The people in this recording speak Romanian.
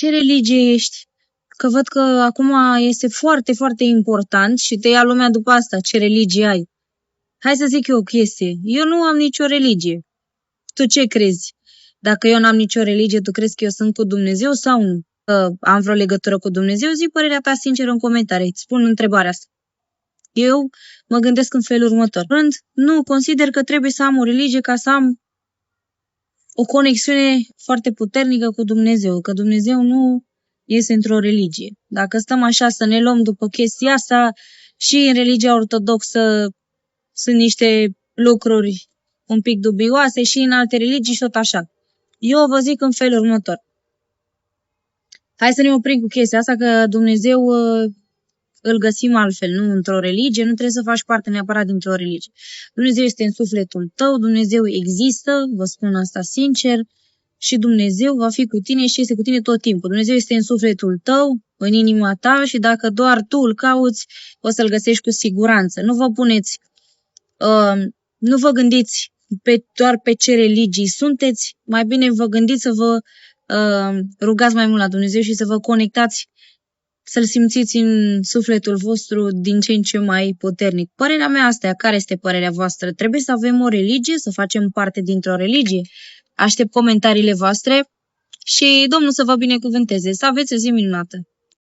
Ce religie ești? Că văd că acum este foarte, foarte important și te ia lumea după asta, ce religie ai. Hai să zic eu o chestie. Eu nu am nicio religie. Tu ce crezi? Dacă eu n-am nicio religie, tu crezi că eu sunt cu Dumnezeu sau nu? Că am vreo legătură cu Dumnezeu? Zi părerea ta sinceră în comentarii. Îți spun întrebarea asta. Eu mă gândesc în felul următor. Rând, nu consider că trebuie să am o religie ca să am o conexiune foarte puternică cu Dumnezeu, că Dumnezeu nu este într-o religie. Dacă stăm așa să ne luăm după chestia asta, și în religia ortodoxă sunt niște lucruri un pic dubioase și în alte religii și tot așa. Eu vă zic în felul următor. Hai să ne oprim cu chestia asta că Dumnezeu îl găsim altfel, nu într-o religie, nu trebuie să faci parte neapărat dintr-o religie. Dumnezeu este în sufletul tău, Dumnezeu există, vă spun asta sincer, și Dumnezeu va fi cu tine și este cu tine tot timpul. Dumnezeu este în sufletul tău, în inima ta și dacă doar tu îl cauți, o să-l găsești cu siguranță. Nu vă puneți, nu vă gândiți doar pe ce religii sunteți, mai bine vă gândiți să vă rugați mai mult la Dumnezeu și să vă conectați, să-L simțiți în sufletul vostru din ce în ce mai puternic. Părerea mea asta, care este părerea voastră? Trebuie să avem o religie, să facem parte dintr-o religie? Aștept comentariile voastre și Domnul să vă binecuvânteze. Să aveți o zi minunată!